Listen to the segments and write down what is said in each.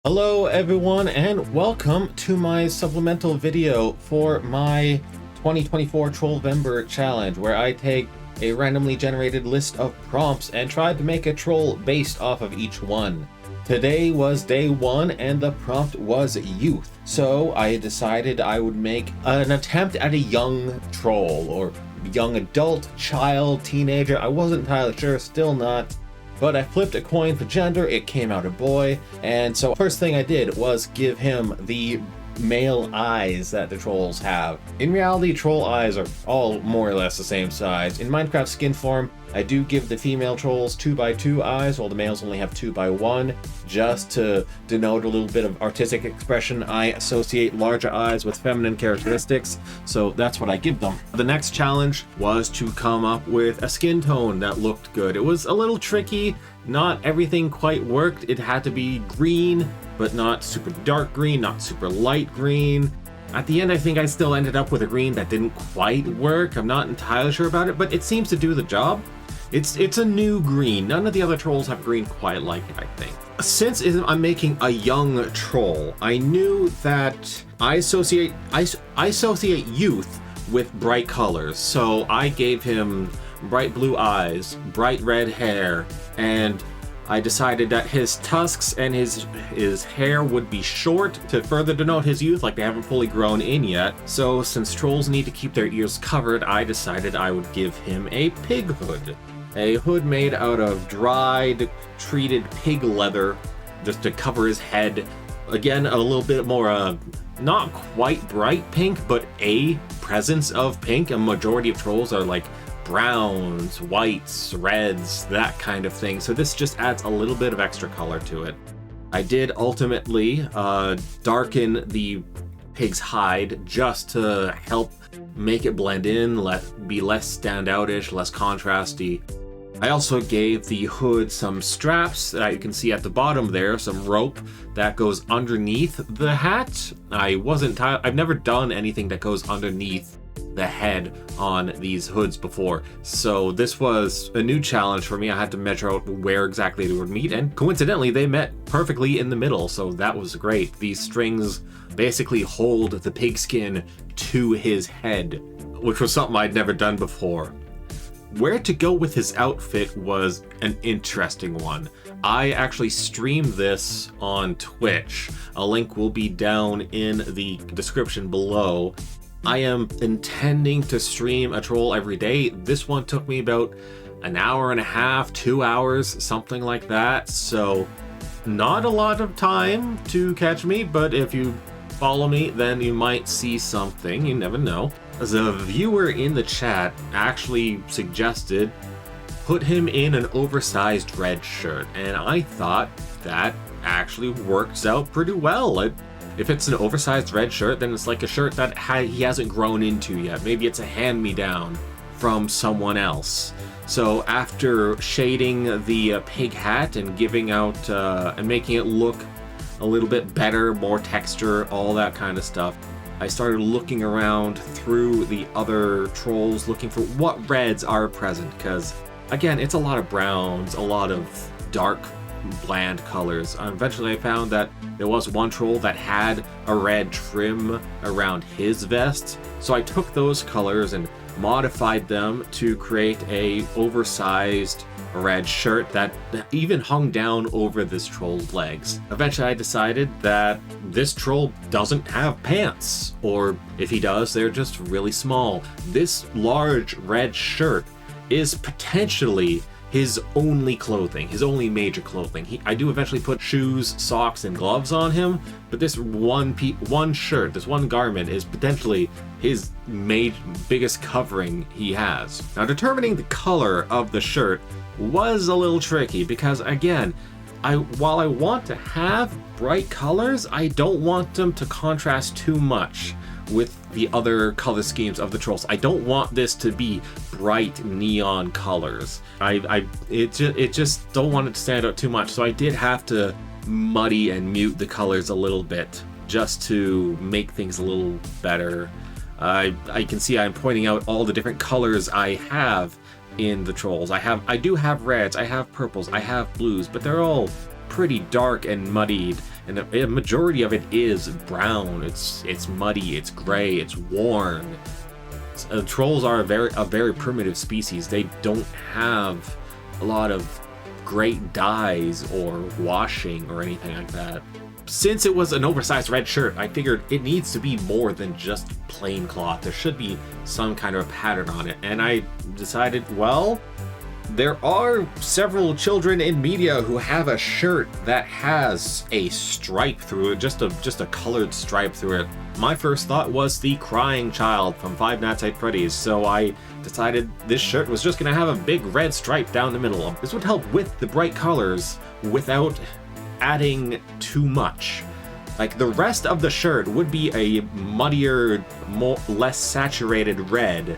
Hello everyone and welcome to my supplemental video for my 2024 Trollvember challenge, where I take a randomly generated list of prompts and try to make a troll based off of each one. Today was day one and the prompt was youth. So I decided I would make an attempt at a young troll or young adult, child, teenager. I wasn't entirely sure, still not. But I flipped a coin for gender, it came out a boy, and so first thing I did was give him the male eyes that the trolls have. In reality, troll eyes are all more or less the same size. In Minecraft skin form, I do give the female trolls 2x2 eyes, while the males only have 2x1, just to denote a little bit of artistic expression. I associate larger eyes with feminine characteristics, so that's what I give them. The next challenge was to come up with a skin tone that looked good. It was a little tricky, not everything quite worked. It had to be green, but not super dark green, not super light green. At the end, I think I still ended up with a green that didn't quite work. I'm not entirely sure about it, but it seems to do the job. It's a new green. None of the other trolls have green quite like it, I think. Since I'm making a young troll, I knew that I associate youth with bright colors. So I gave him bright blue eyes, bright red hair, and I decided that his tusks and his hair would be short to further denote his youth, like they haven't fully grown in yet. So since trolls need to keep their ears covered, I decided I would give him a pig hood. A hood made out of dried, treated pig leather, just to cover his head. Again, a little bit more, not quite bright pink, but a presence of pink. A majority of trolls are like browns, whites, reds, that kind of thing. So this just adds a little bit of extra color to it. I did ultimately darken the pig's hide just to help make it blend in, be less standoutish, less contrasty. I also gave the hood some straps that you can see at the bottom there, some rope that goes underneath the hat. I've never done anything that goes underneath the head on these hoods before, so this was a new challenge for me. I had to measure out where exactly they would meet, and coincidentally they met perfectly in the middle, so that was great. These strings basically hold the pigskin to his head, which was something I'd never done before. Where to go with his outfit was an interesting one. I actually streamed this on Twitch. A link will be down in the description below. I am intending to stream a troll every day. This one took me about an hour and a half, 2 hours, something like that. So not a lot of time to catch me, but if you follow me, then you might see something. You never know. The viewer in the chat actually suggested put him in an oversized red shirt, and I thought that actually works out pretty well. If it's an oversized red shirt, then it's like a shirt that he hasn't grown into yet. Maybe it's a hand-me-down from someone else. So after shading the pig hat and giving out and making it look a little bit better, more texture, all that kind of stuff, I started looking around through the other trolls, looking for what reds are present, because again, it's a lot of browns, a lot of dark, bland colors. Eventually I found that there was one troll that had a red trim around his vest, so I took those colors and modified them to create a oversized red shirt that even hung down over this troll's legs. Eventually I decided that this troll doesn't have pants, or if he does, they're just really small. This large red shirt is potentially his only clothing, his only major clothing. I do eventually put shoes, socks, and gloves on him, but this one shirt, this one garment is potentially his biggest covering he has. Now, determining the color of the shirt was a little tricky because, again, while I want to have bright colors, I don't want them to contrast too much with the other color schemes of the trolls. I don't want this to be bright neon colors. It just don't want it to stand out too much, so I did have to muddy and mute the colors a little bit just to make things a little better. I can see I'm pointing out all the different colors I have in the trolls. I do have reds, I have purples, I have blues, but they're all pretty dark and muddied, and a majority of it is brown. It's muddy, it's gray, it's worn. Trolls are a very primitive species. They don't have a lot of great dyes or washing or anything like that. Since it was an oversized red shirt, I figured it needs to be more than just plain cloth. There should be some kind of pattern on it. And I decided, well, there are several children in media who have a shirt that has a stripe through it, just a colored stripe through it. My first thought was the crying child from Five Nights at Freddy's, so I decided this shirt was just gonna have a big red stripe down the middle. This would help with the bright colors without adding too much. Like, the rest of the shirt would be a muddier, less saturated red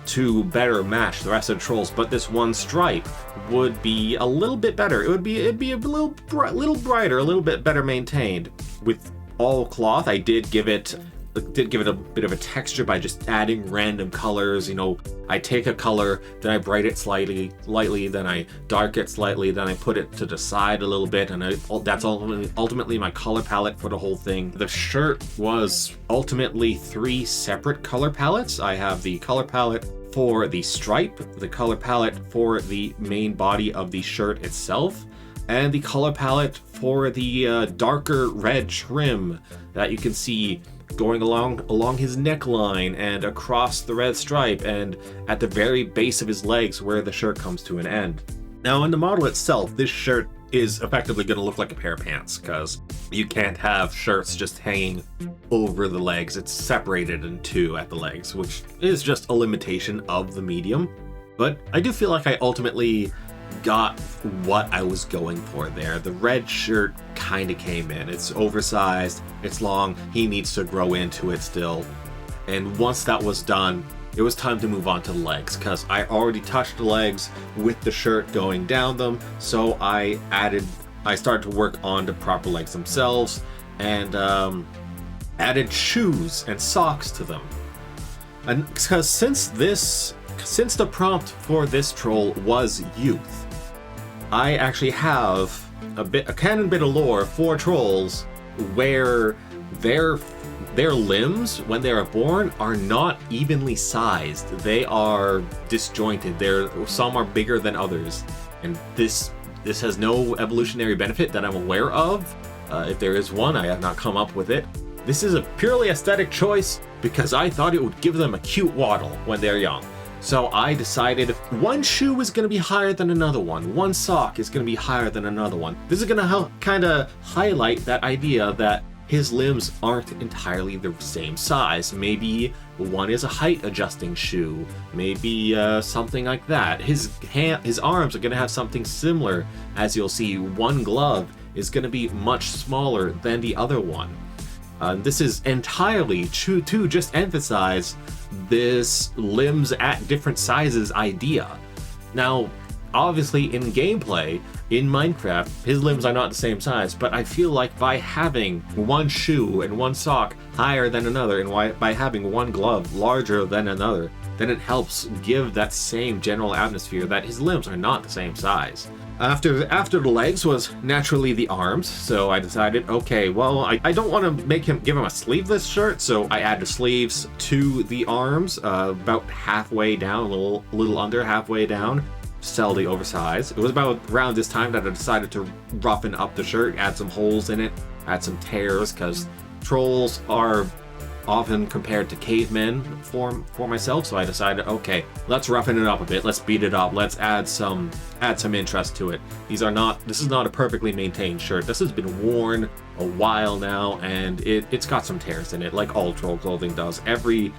to better match the rest of the trolls, but this one stripe would be a little bit better. It'd be a little brighter, a little bit better maintained. With all cloth, I did give it a bit of a texture by just adding random colors. You know, I take a color, then I brighten it lightly, then I dark it slightly, then I put it to the side a little bit, and that's ultimately my color palette for the whole thing. The shirt was ultimately 3 separate color palettes. I have the color palette for the stripe, the color palette for the main body of the shirt itself, and the color palette for the darker red trim that you can see going along his neckline and across the red stripe and at the very base of his legs where the shirt comes to an end. Now, in the model itself, this shirt is effectively going to look like a pair of pants, because you can't have shirts just hanging over the legs. It's separated in 2 at the legs, which is just a limitation of the medium. But I do feel like I ultimately got what I was going for there. The red shirt kind of came in. It's oversized, it's long, he needs to grow into it still. And once that was done, it was time to move on to the legs, because I already touched the legs with the shirt going down them, so I started to work on the proper legs themselves, and added shoes and socks to them. And because since the prompt for this troll was youth, I actually have a canon bit of lore for trolls where their limbs, when they are born, are not evenly sized. They are disjointed. Some are bigger than others, and this has no evolutionary benefit that I'm aware of. If there is one, I have not come up with it. This is a purely aesthetic choice because I thought it would give them a cute waddle when they're young. So I decided one shoe is going to be higher than another one sock is going to be higher than another one. This is going to help kind of highlight that idea that his limbs aren't entirely the same size. Maybe one is a height adjusting shoe, maybe something like that. His arms are going to have something similar. As you'll see, one glove is going to be much smaller than the other one. This is entirely to just emphasize this limbs at different sizes idea. Now, obviously in gameplay, in Minecraft, his limbs are not the same size, but I feel like by having one shoe and one sock higher than another, and by having one glove larger than another, then it helps give that same general atmosphere that his limbs are not the same size. After the legs was naturally the arms, so I decided, okay, well, I don't want to give him a sleeveless shirt, so I added sleeves to the arms, about halfway down, a little under halfway down, slightly oversized. It was about around this time that I decided to roughen up the shirt, add some holes in it, add some tears, because trolls are often compared to cavemen for myself, so I decided, okay, let's roughen it up a bit, let's beat it up, let's add some interest to it. This is not a perfectly maintained shirt. This has been worn a while now, and it's got some tears in it, like all troll clothing does. Every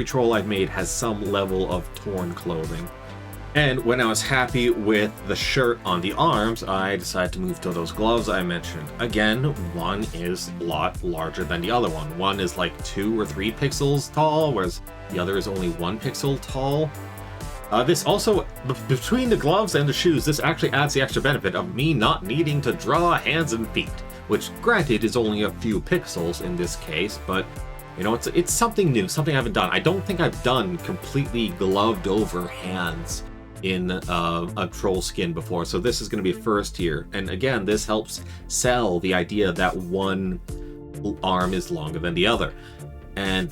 troll I've made has some level of torn clothing. And when I was happy with the shirt on the arms, I decided to move to those gloves I mentioned. Again, one is a lot larger than the other one. One is like 2 or 3 pixels tall, whereas the other is only 1 pixel tall. This also, between the gloves and the shoes, this actually adds the extra benefit of me not needing to draw hands and feet, which granted is only a few pixels in this case, but you know, it's something new, something I haven't done. I don't think I've done completely gloved over hands in a troll skin before, so this is going to be first here. And again, this helps sell the idea that one arm is longer than the other. And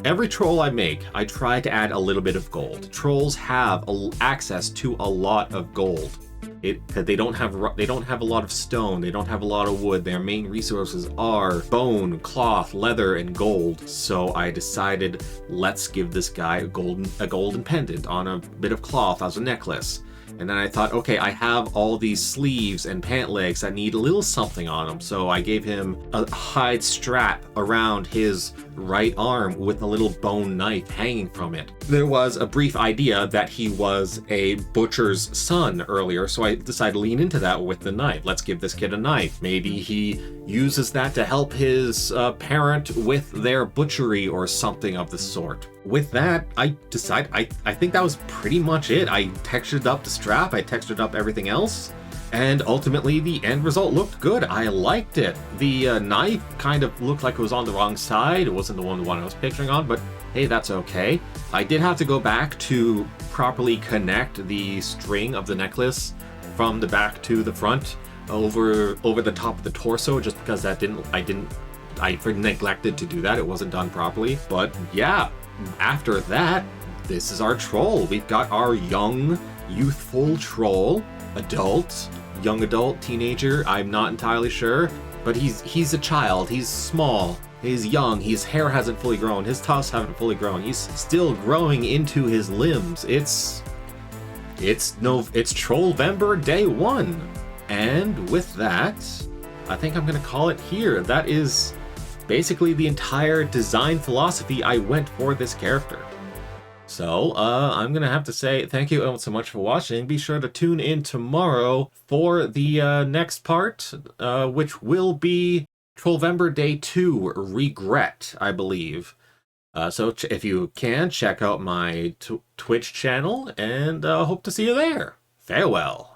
every troll I make, I try to add a little bit of gold. Trolls have access to a lot of gold. They don't have a lot of stone, they don't have a lot of wood. Their main resources are bone, cloth, leather, and gold. So I decided, let's give this guy a golden pendant on a bit of cloth as a necklace. And then I thought, okay, I have all these sleeves and pant legs that need a little something on them. So I gave him a hide strap around his right arm with a little bone knife hanging from it. There was a brief idea that he was a butcher's son earlier, so I decided to lean into that with the knife. Let's give this kid a knife. Maybe he uses that to help his parent with their butchery or something of the sort. With that, I think that was pretty much it. I textured up the strap, I textured up everything else, and ultimately the end result looked good. I liked it. The knife kind of looked like it was on the wrong side. It wasn't the one I was picturing on, but hey, that's okay. I did have to go back to properly connect the string of the necklace from the back to the front over the top of the torso, just because I neglected to do that. It wasn't done properly. But yeah, after that, this is our troll. We've got our young, youthful troll, young adult, teenager, I'm not entirely sure, but he's a child, he's small, he's young, his hair hasn't fully grown, his tusks haven't fully grown, he's still growing into his limbs. It's Trollvember Day 1. And with that, I think I'm gonna call it here. That is basically the entire design philosophy I went for this character. So, I'm gonna have to say thank you so much for watching. Be sure to tune in tomorrow for the next part, which will be Trollvember Day 2, Regret, I believe. So if you can, check out my Twitch channel, and hope to see you there. Farewell.